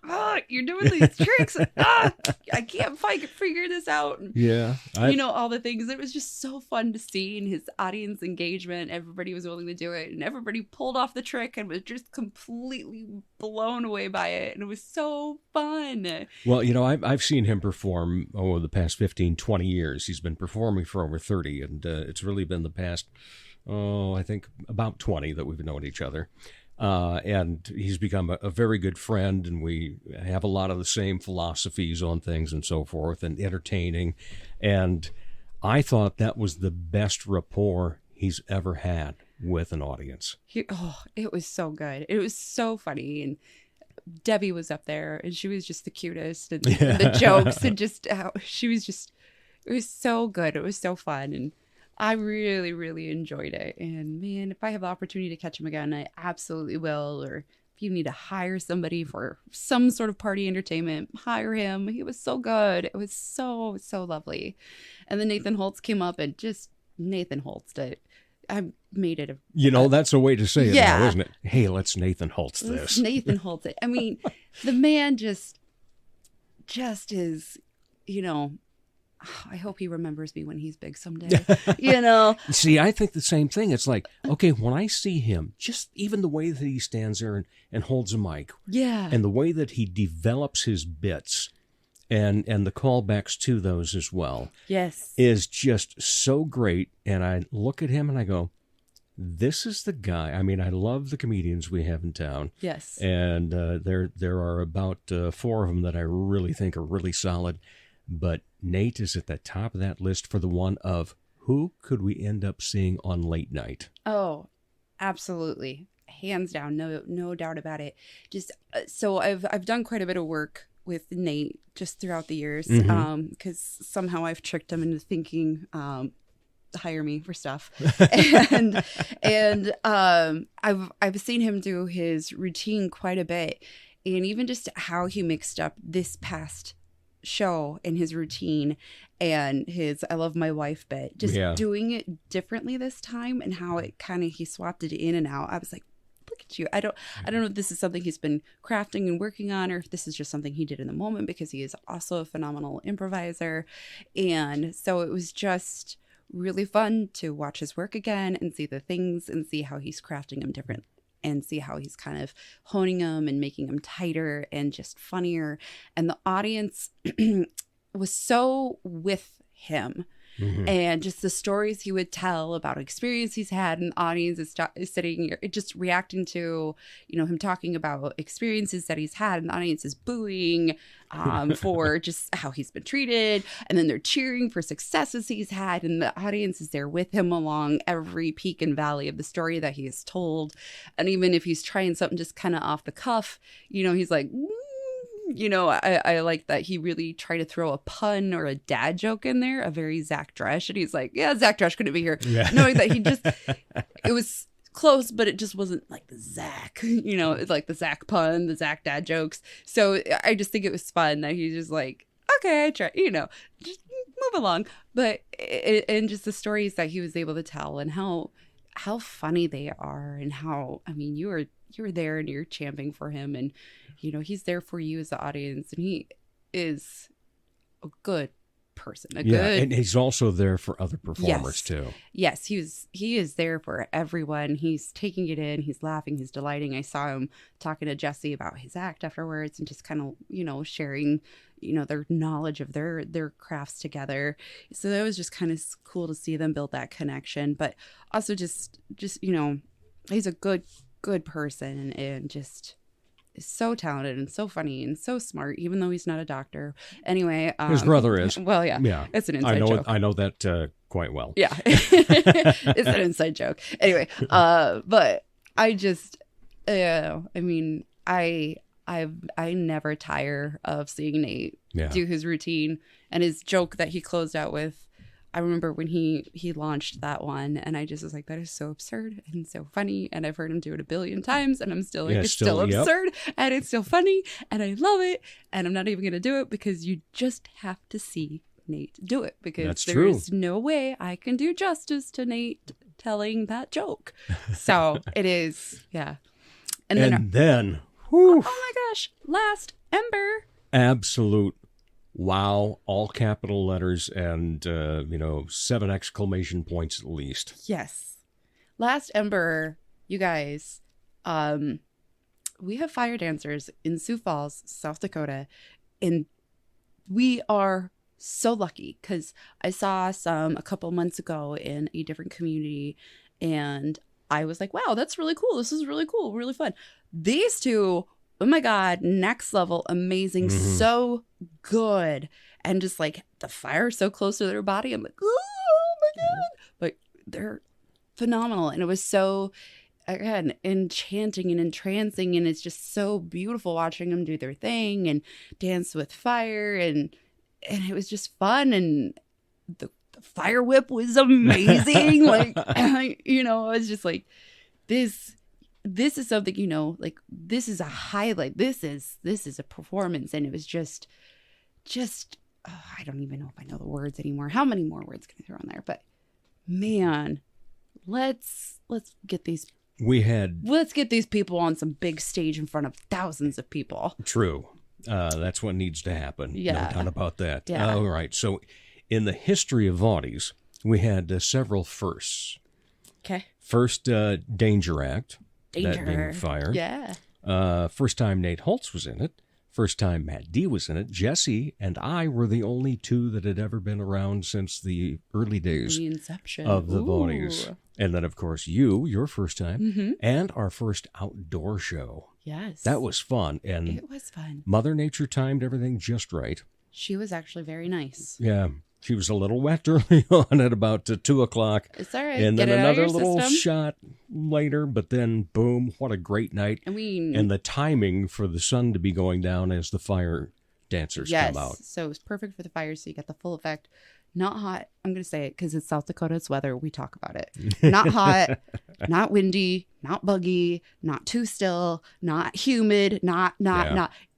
how you're doing these tricks? I can't figure this out. And, you know, all the things. It was just so fun to see, and his audience engagement. Everybody was willing to do it, and everybody pulled off the trick and was just completely blown away by it. And it was so fun. Well, you know, I've seen him perform over the past 15, 20 years. He's been performing for over 30, and it's really been the past, I think about 20 that we've known each other. And he's become a very good friend, and we have a lot of the same philosophies on things and so forth, and entertaining. And I thought that was the best rapport he's ever had with an audience. It was so good. It was so funny. And Debbie was up there, and she was just the cutest, and the jokes, and just how she was just, it was so good. It was so fun. And I really, really enjoyed it. And man, if I have the opportunity to catch him again, I absolutely will. Or if you need to hire somebody for some sort of party entertainment, hire him. He was so good. It was so lovely. And then Nathan Holtz came up, and just Nathan Holtz did. I made it. You know, that's a way to say it now, isn't it? Hey, let's Nathan Holtz this. Let's Nathan Holtz it. I mean, the man just is, you know, I hope he remembers me when he's big someday, you know? See, I think the same thing. It's like, okay, when I see him, just even the way that he stands there and holds a mic. Yeah. And the way that he develops his bits and the callbacks to those as well. Yes. Is just so great. And I look at him and I go, this is the guy. I mean, I love the comedians we have in town. Yes. And there are about 4 of them that I really think are really solid. But Nate is at the top of that list for the one of who could we end up seeing on late night? Oh, absolutely. Hands down. No doubt about it. Just so I've done quite a bit of work with Nate just throughout the years, because somehow I've tricked him into thinking, hire me for stuff. and I've seen him do his routine quite a bit, and even just how he mixed up this past show in his routine and his I love my wife bit, just doing it differently this time, and how it kind of he swapped it in and out. I was like, look at you. I don't know if this is something he's been crafting and working on, or if this is just something he did in the moment, because he is also a phenomenal improviser. And so it was just really fun to watch his work again and see the things and see how he's crafting them different, and see how he's kind of honing them and making them tighter and just funnier. And the audience was so with him. and just the stories he would tell about experience he's had, and the audience is sitting here just reacting to, him talking about experiences that he's had, and the audience is booing for just how he's been treated, and then they're cheering for successes he's had, and the audience is there with him along every peak and valley of the story that he has told. And even if he's trying something just kind of off the cuff, he's like, I like that he really tried to throw a pun or a dad joke in there, a very Zach Dresch. And he's like, yeah, Zach Dresch couldn't be here. Yeah. Knowing that it was close, but it just wasn't like the Zach, it's like the Zach pun, the Zach dad jokes. So I just think it was fun that he's just like, okay, I try, just move along. But, and just the stories that he was able to tell, and how funny they are, and how, you were there and you're champing for him, and he's there for you as the audience, and he is a good person. And he's also there for other performers too. Yes, he is there for everyone. He's taking it in, he's laughing, he's delighting. I saw him talking to Jesse about his act afterwards, and just kind of sharing their knowledge of their crafts together. So that was just kind of cool to see them build that connection. But also just he's a good person, and just is so talented and so funny and so smart, even though he's not a doctor. Anyway, his brother is. Well, yeah, it's an inside joke. I know that quite well. Yeah, it's an inside joke. Anyway, but I just, I never tire of seeing Nate do his routine, and his joke that he closed out with. I remember when he launched that one, and I just was like, that is so absurd and so funny. And I've heard him do it a billion times, and I'm still like, it's still absurd and it's still funny, and I love it. And I'm not even going to do it, because you just have to see Nate do it, because there's no way I can do justice to Nate telling that joke. So it is, yeah. And then oh my gosh, Last Ember. Absolute wow, all capital letters, and 7 exclamation points at least. Yes. Last Ember, you guys, we have fire dancers in Sioux Falls, South Dakota, and we are so lucky, because I saw some a couple months ago in a different community, and I was like, wow, that's really cool. This is really cool, really fun. These two, oh my God, next level, amazing, so good. And just like the fire so close to their body, I'm like, oh my God. But they're phenomenal. And it was so, again, enchanting and entrancing. And it's just so beautiful watching them do their thing and dance with fire. And it was just fun. And the fire whip was amazing. Like, I was just like, this is something, like, this is a highlight. This is a performance. And it was just, I don't even know if I know the words anymore. How many more words can I throw in there? But man, let's get these people on some big stage in front of thousands of people. True. That's what needs to happen. Yeah. No doubt about that. Yeah. All right. So in the history of Vaudies, we had several firsts. Okay. First, Danger Act. That being fire. Yeah. First time Nate Holtz was in it. First time Matt D was in it. Jesse and I were the only two that had ever been around since the early days the inception of the Vaudies. And then, of course, your first time, and our first outdoor show. Yes. That was fun. And it was fun. Mother Nature timed everything just right. She was actually very nice. Yeah. She was a little wet early on at about 2 o'clock. It's all right. And Get then it another out of your little system. shot later, but then boom, what a great night. And the timing for the sun to be going down as the fire dancers come out. So it was perfect for the fire, so you get the full effect. Not hot. I'm going to say it because it's South Dakota, it's weather. We talk about it. Not hot, not windy, not buggy, not too still, not humid, not.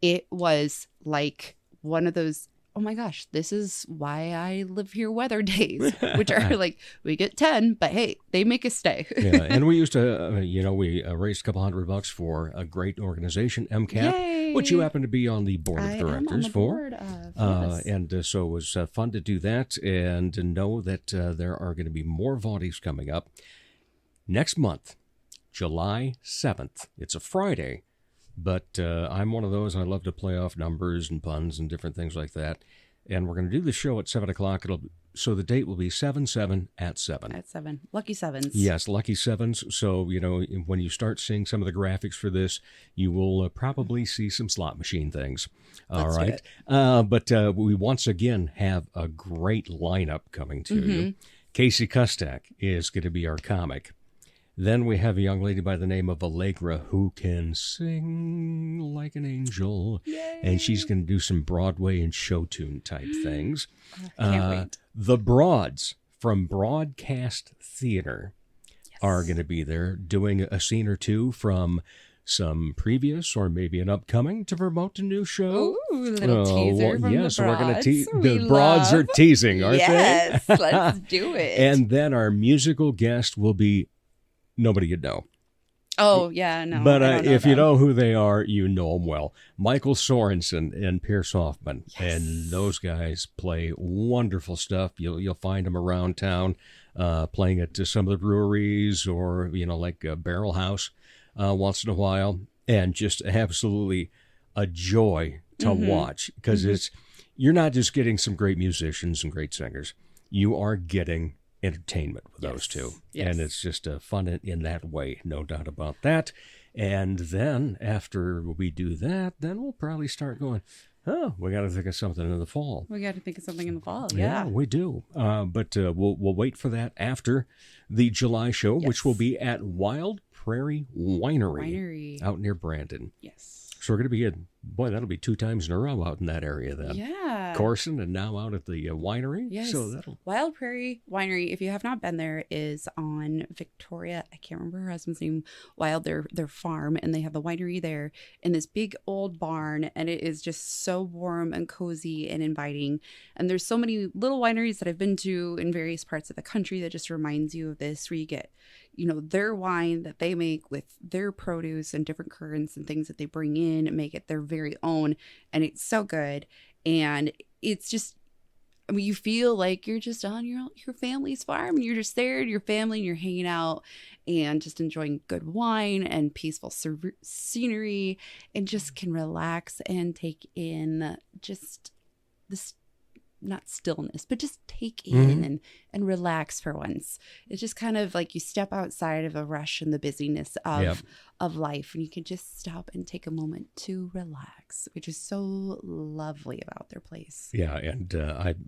It was like one of those, oh my gosh, this is why I live here weather days, which are like, we get 10, but hey, they make us stay. Yeah, and we used to, we raised a couple $100 for a great organization, MCAP, Yay! Which you happen to be on the board of directors for. Yes. And so it was fun to do that and to know that there are going to be more Vaudies coming up next month, July 7th. It's a Friday. But I'm one of those, I love to play off numbers and puns and different things like that. And we're going to do the show at 7 o'clock. So the date will be 7/7 at 7. At 7. Lucky sevens. Yes, lucky sevens. So, when you start seeing some of the graphics for this, you will probably see some slot machine things. All right. But we once again have a great lineup coming to you. Casey Kustak is going to be our comic. Then we have a young lady by the name of Allegra who can sing like an angel. Yay. And she's going to do some Broadway and show tune type things. Can't wait. The Broads from Broadcast Theater are going to be there doing a scene or two from some previous or maybe an upcoming to promote a new show. Ooh, little teaser from the so we're going Broads. to the Broads are teasing, aren't they? Yes, let's do it. And then our musical guest will be nobody you'd know. Oh, yeah, no. But I don't know if you them. know who they are, you know them well. Michael Sorensen and Pierce Hoffman. Yes. And those guys play wonderful stuff. You'll find them around town playing at some of the breweries or, like Barrel House once in a while. And just absolutely a joy to watch because you're not just getting some great musicians and great singers. You are getting entertainment with those two. Yes. And it's just fun in that way, no doubt about that. And then after we do that, then we'll probably start going, we got to think of something in the fall. We got to think of something in the fall. Yeah, we do. But we'll wait for that after the July show, which will be at Wild Prairie Winery out near Brandon. Yes. So we're going to be that'll be 2 times in a row out in that area then. Yeah. Corson and now out at the winery. Yes. So that'll... Wild Prairie Winery, if you have not been there, is on Victoria. I can't remember her husband's name. Wild, their farm, and they have the winery there in this big old barn, and it is just so warm and cozy and inviting. And there's so many little wineries that I've been to in various parts of the country that just reminds you of this, where you get, their wine that they make with their produce and different currants and things that they bring in and make it their very own. And it's so good. And it's just, you feel like you're just on your family's farm and you're just there and your family and you're hanging out and just enjoying good wine and peaceful scenery and just can relax and take in just this, not stillness, but just take in and relax for once. It's just kind of like you step outside of the rush and the busyness of life, and you can just stop and take a moment to relax, which is so lovely about their place. Yeah, and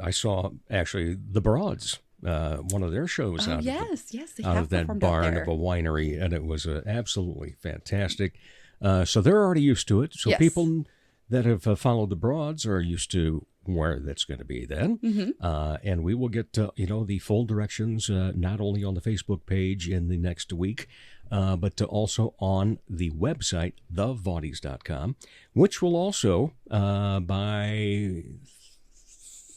I saw actually the Broads, one of their shows out of that barn of a winery, and it was absolutely fantastic. So they're already used to it. So people that have followed the Broads are used to where that's going to be then. And we will get, the full directions, not only on the Facebook page in the next week, but also on the website, thevaudies.com, which will also, by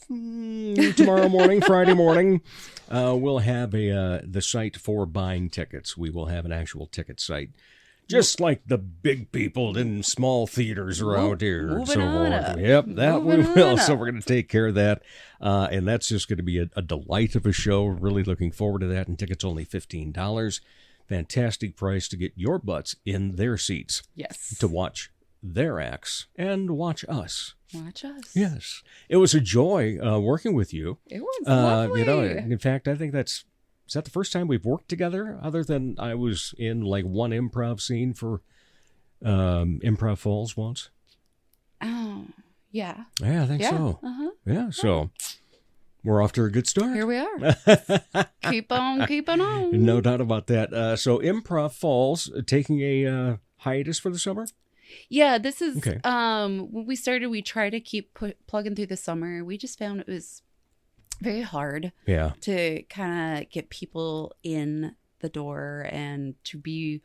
tomorrow morning, Friday morning, we'll have the site for buying tickets. We will have an actual ticket site. Just like the big people in small theaters around here. Moving on up. Yep, that we will. So we're going to take care of that. And that's just going to be a delight of a show. Really looking forward to that. And tickets only $15. Fantastic price to get your butts in their seats. Yes. To watch their acts and watch us. Watch us. Yes. It was a joy working with you. It was lovely. In fact, I think is that the first time we've worked together, other than I was in like one improv scene for Improv Falls once? Oh, yeah. Yeah, I think so. Yeah, so we're off to a good start. Here we are. Keep on keeping on. No doubt about that. So Improv Falls taking a hiatus for the summer? Yeah, this is, when we started, we tried to keep plugging through the summer. We just found it was very hard to kind of get people in the door and to be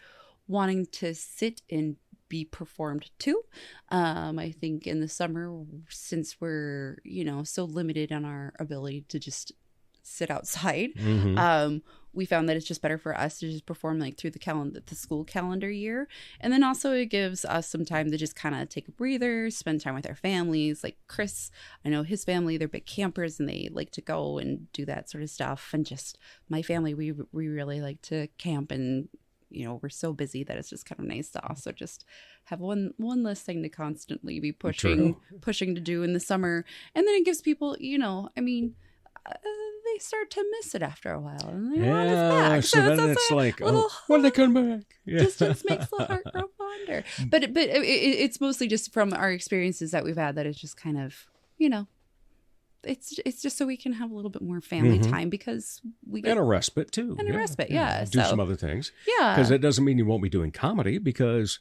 wanting to sit and be performed to. I think in the summer, since we're, so limited on our ability to just sit outside, we found that it's just better for us to just perform like through the school calendar year. And then also it gives us some time to just kind of take a breather, spend time with our families. Like Chris, I know his family, they're big campers and they like to go and do that sort of stuff. And just my family, we really like to camp and we're so busy that it's just kind of nice to also just have one less thing to constantly be pushing to do in the summer. And then it gives people, they start to miss it after a while, and they want us back. So then it's like, when they come back, distance makes the heart grow fonder. But it's mostly just from our experiences that we've had that it's just kind of, it's just so we can have a little bit more family time because we get and a respite too, a respite, do some other things, yeah. Because it doesn't mean you won't be doing comedy because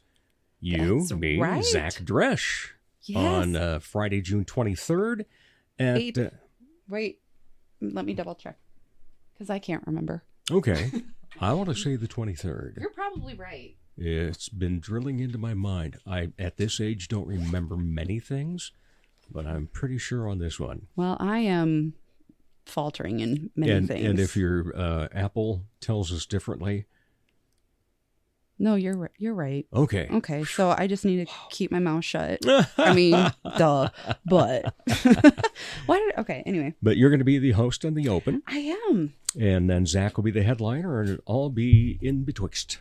me, right. Zach Dresch, on Friday, June 23rd at Wait. Let me double check because I can't remember. Okay. I want to say the 23rd. You're probably right. It's been drilling into my mind. I, at this age, don't remember many things, but I'm pretty sure on this one. Well, I am faltering in many things. And if your Apple tells us differently. No, you're right. Okay. Okay, so I just need to keep my mouth shut. I mean, duh. But anyway. But you're going to be the host on the Open. I am. And then Zach will be the headliner, and it'll all be in betwixt.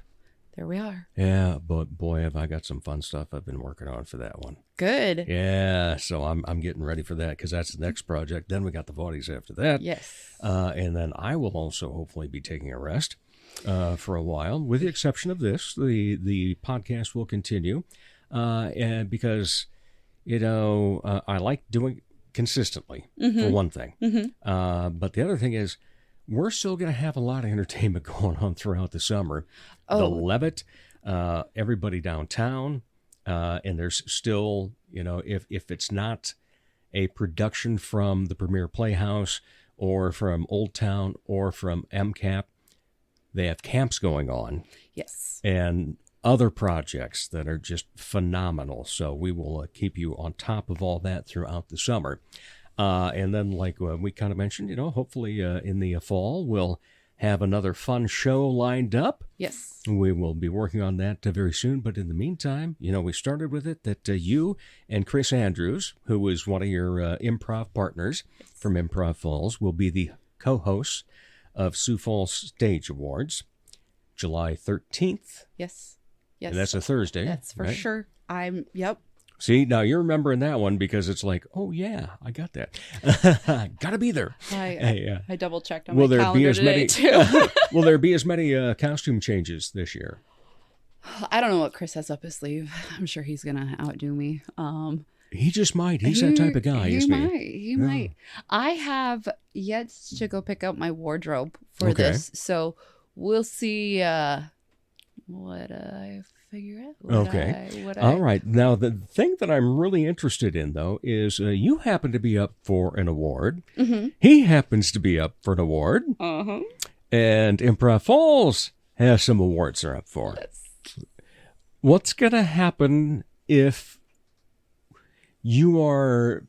There we are. Yeah, but boy, have I got some fun stuff I've been working on for that one. Good. Yeah, so I'm getting ready for that because that's the next project. Then we got the Vaudies after that. Yes. And then I will also hopefully be taking a rest for a while, with the exception of this. The podcast will continue, and because I like doing consistently for one thing. But the other thing is, we're still going to have a lot of entertainment going on throughout the summer. The Levitt, everybody downtown, and there's still, if it's not a production from the Premier Playhouse or from Old Town or from MCAP, they have camps going on. Yes. And other projects that are just phenomenal. So we will keep you on top of all that throughout the summer. And then, like we kind of mentioned, hopefully in the fall, we'll have another fun show lined up. Yes. We will be working on that very soon. But in the meantime, we started with it that you and Chris Andrews, who is one of your improv partners from Improv Falls, will be the co-hosts of Sioux Falls Stage Awards, July 13th. Yes. And that's a Thursday. That's for sure. Yep. See, now you're remembering that one because it's like, oh, yeah, I got that. Got to be there. I double-checked on my calendar today, too. Will there be as many costume changes this year? I don't know what Chris has up his sleeve. I'm sure he's going to outdo me. He just might. He's that type of guy, isn't he? He might. I have yet to go pick up my wardrobe for this, so we'll see what I figure out. All right. Now, the thing that I'm really interested in, though, is you happen to be up for an award. Mm-hmm. He happens to be up for an award. Uh-huh. And Improv Falls has some awards they're up for. What's going to happen if you are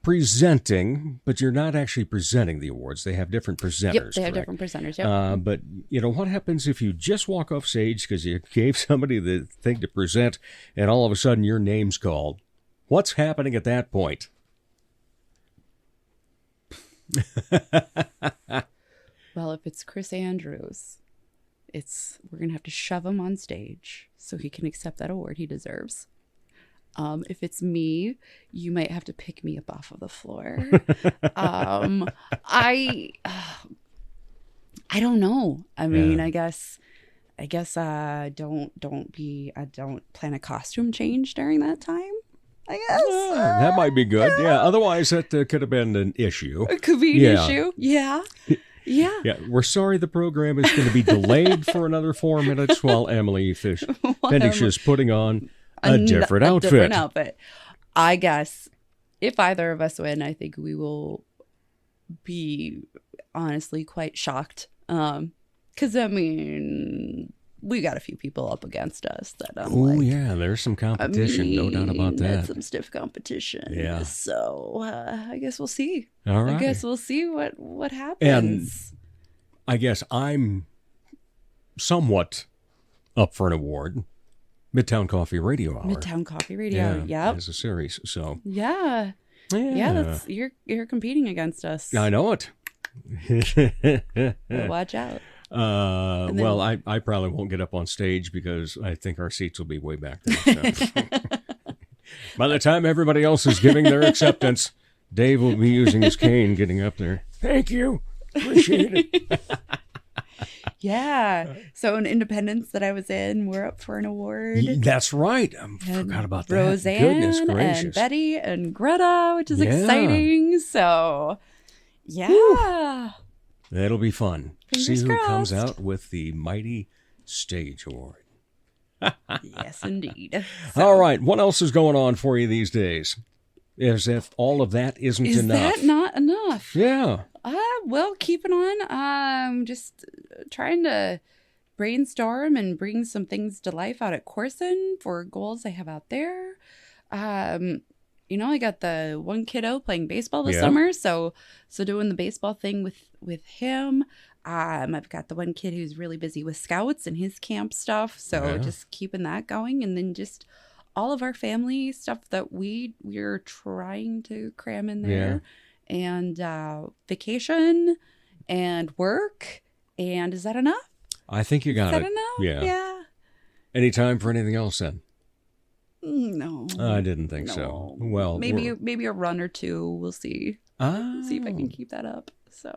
presenting, but you're not actually presenting the awards? They have different presenters. Yep, they have different presenters. Yep. But what happens if you just walk off stage because you gave somebody the thing to present, and all of a sudden your name's called? What's happening at that point? Well, if it's Chris Andrews, we're gonna have to shove him on stage so he can accept that award he deserves. If it's me, you might have to pick me up off of the floor. I don't know. I mean, I guess don't plan a costume change during that time. I guess that might be good. Yeah. Otherwise, that could have been an issue. It could be an issue. Yeah. Yeah. Yeah. We're sorry the program is going to be delayed for another 4 minutes while Emily Fendich is putting on a different outfit. I guess if either of us win, I think we will be honestly quite shocked. Because, I mean, we got a few people up against us that yeah, there's some competition, no doubt about that. That's some stiff competition. Yeah. So I guess we'll see. All right. I guess we'll see what happens. And I guess I'm somewhat up for an award. Midtown Coffee Radio Hour. Midtown Coffee Radio. Yep. As a series. So. Yeah. That's you're competing against us. I know it. Watch out. Well, I probably won't get up on stage because I think our seats will be way back there. So. By the time everybody else is giving their acceptance, Dave will be using his cane getting up there. Thank you. Appreciate it. Yeah. So in Independence that I was in, we're up for an award. That's right. I forgot about that. Roseanne Goodness gracious. and Betty and Greta, which is exciting. So, yeah. Whew. That'll be fun. Fingers See who crossed. comes out with the Mighty Stage Award. Yes, indeed. All right. What else is going on for you these days? As if all of that isn't Is enough. that not enough? Yeah. Well, keeping on. Just trying to brainstorm and bring some things to life out at Corson for goals I have out there. I got the one kiddo playing baseball this summer, so doing the baseball thing with him. I've got the one kid who's really busy with scouts and his camp stuff, so just keeping that going, and then just all of our family stuff that we're trying to cram in there, and vacation and work. And is that enough? I think you got it. Is that enough? Yeah. Any time for anything else then? No. I didn't think so. Well, maybe a run or two. We'll see. See if I can keep that up. So,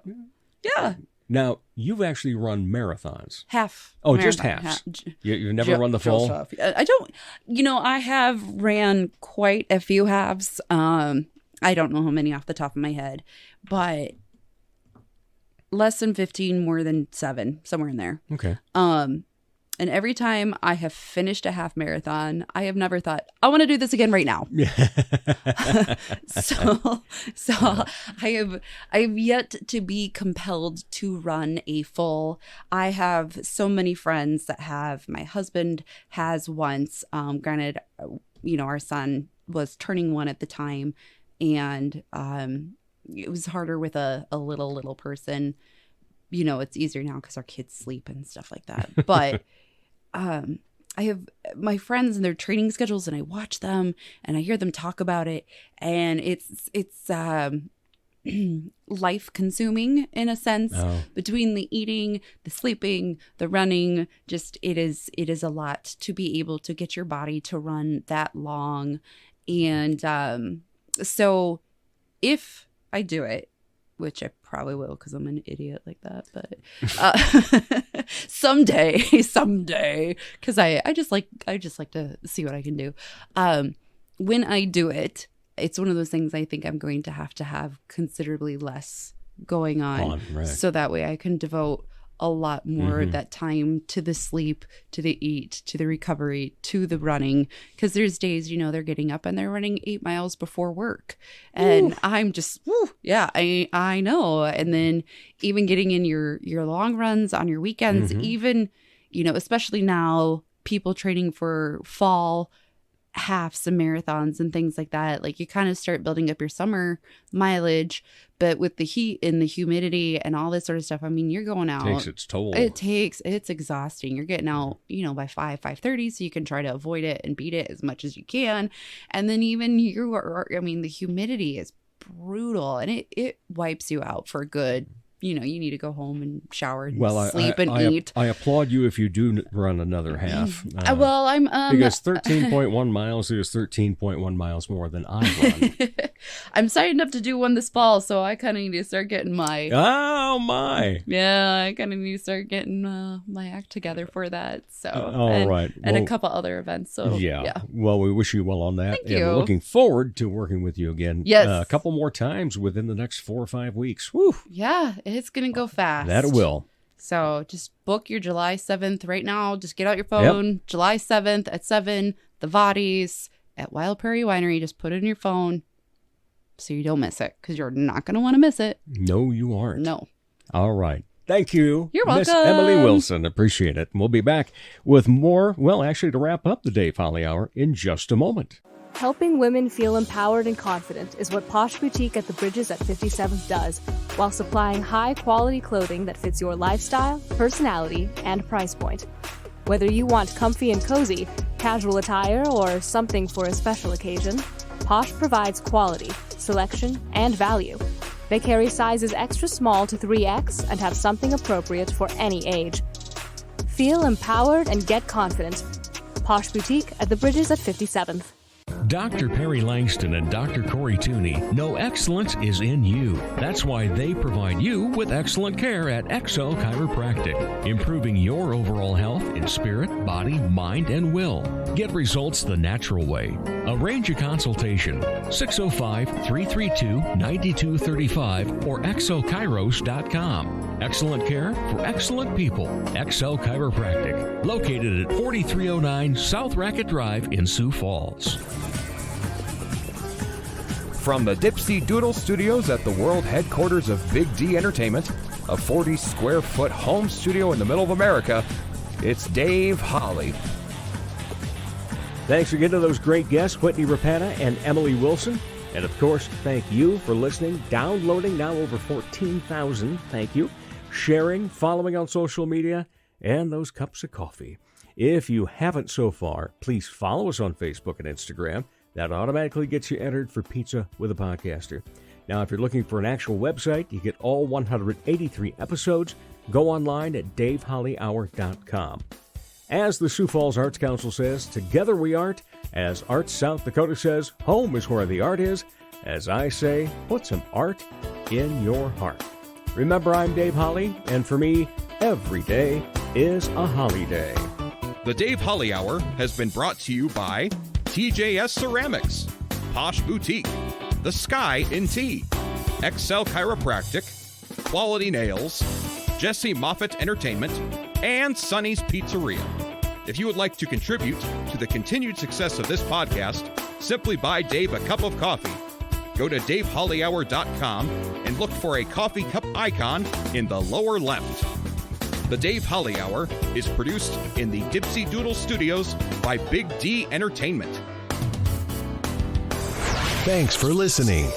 yeah. Now, you've actually run marathons. Half. Oh, marathon, just halves. You've never run the full? I don't. I have ran quite a few halves. I don't know how many off the top of my head, but less than 15, more than 7, somewhere in there. Okay. And every time I have finished a half marathon, I have never thought, I want to do this again right now. So I have yet to be compelled to run a full. I have so many friends that have. My husband has once. Granted, our son was turning 1 at the time, and it was harder with a little person. It's easier now because our kids sleep and stuff like that. But I have my friends and their training schedules, and I watch them and I hear them talk about it, and it's life consuming in a sense. Between the eating, the sleeping, the running. Just it is a lot to be able to get your body to run that long. And so if I do it, which I probably will because I'm an idiot like that, but someday, because I just like to see what I can do. When I do it, it's one of those things I think I'm going to have considerably less going on, right. So that way I can devote a lot more of that time to the sleep, to the eat, to the recovery, to the running. Because there's days, they're getting up and they're running 8 miles before work. And I'm just, I know. And then even getting in your long runs on your weekends, even, especially now, people training for fall halves and marathons and things like that. Like you kind of start building up your summer mileage, but with the heat and the humidity and all this sort of stuff, I mean, you're going out. It takes its toll. It's exhausting. You're getting out, by 5:30, so you can try to avoid it and beat it as much as you can. And then even the humidity is brutal, and it wipes you out for good. You need to go home and shower and sleep and eat. I applaud you if you do run another half. I'm because 13.1 miles is 13.1 miles more than I run. I'm signed up to do one this fall, so I kind of need to start getting my. Oh my! Yeah, I kind of need to start getting my act together for that. So right, and a couple other events. So yeah. Well, we wish you well on that. Thank you. We're looking forward to working with you again. Yes, a couple more times within the next 4 or 5 weeks. Woo! Yeah. It's going to go fast. That it will. So just book your July 7th right now. Just get out your phone. Yep. July 7th at 7, the Vaudies at Wild Prairie Winery. Just put it in your phone so you don't miss it, because you're not going to want to miss it. No, you aren't. No. All right. Thank you. You're welcome. Miss Emily Wilson. Appreciate it. We'll be back with more, to wrap up the Dave Holly Hour in just a moment. Helping women feel empowered and confident is what Posh Boutique at the Bridges at 57th does, while supplying high-quality clothing that fits your lifestyle, personality, and price point. Whether you want comfy and cozy, casual attire, or something for a special occasion, Posh provides quality, selection, and value. They carry sizes extra small to 3X and have something appropriate for any age. Feel empowered and get confident. Posh Boutique at the Bridges at 57th. Dr. Perry Langston and Dr. Corey Tooney know excellence is in you. That's why they provide you with excellent care at XL Chiropractic, improving your overall health in spirit, body, mind, and will. Get results the natural way. Arrange a consultation, 605-332-9235 or xlchiros.com. Excellent care for excellent people. XL Chiropractic, located at 4309 South Racket Drive in Sioux Falls. From the Dipsy Doodle Studios at the world headquarters of Big D Entertainment, a 40-square-foot home studio in the middle of America, it's Dave Holly. Thanks again to those great guests, Whitney Rappana and Emily Wilson. And of course, thank you for listening, downloading, now over 14,000. Thank you. Sharing, following on social media, and those cups of coffee. If you haven't so far, please follow us on Facebook and Instagram. That automatically gets you entered for Pizza with a Podcaster. Now, if you're looking for an actual website, you get all 183 episodes. Go online at davehollyhour.com. As the Sioux Falls Arts Council says, together we art. As Arts South Dakota says, home is where the art is. As I say, put some art in your heart. Remember, I'm Dave Holly, and for me, every day is a holiday. The Dave Holly Hour has been brought to you by TJS Ceramics, Posh Boutique, The Sky in Tea, XL Chiropractic, Quality Nails, Jesse Moffitt Entertainment, and Sonny's Pizzeria. If you would like to contribute to the continued success of this podcast, simply buy Dave a cup of coffee. Go to davehollyhour.com and look for a coffee cup icon in the lower left. The Dave Holly Hour is produced in the Dipsy Doodle Studios by Big D Entertainment. Thanks for listening.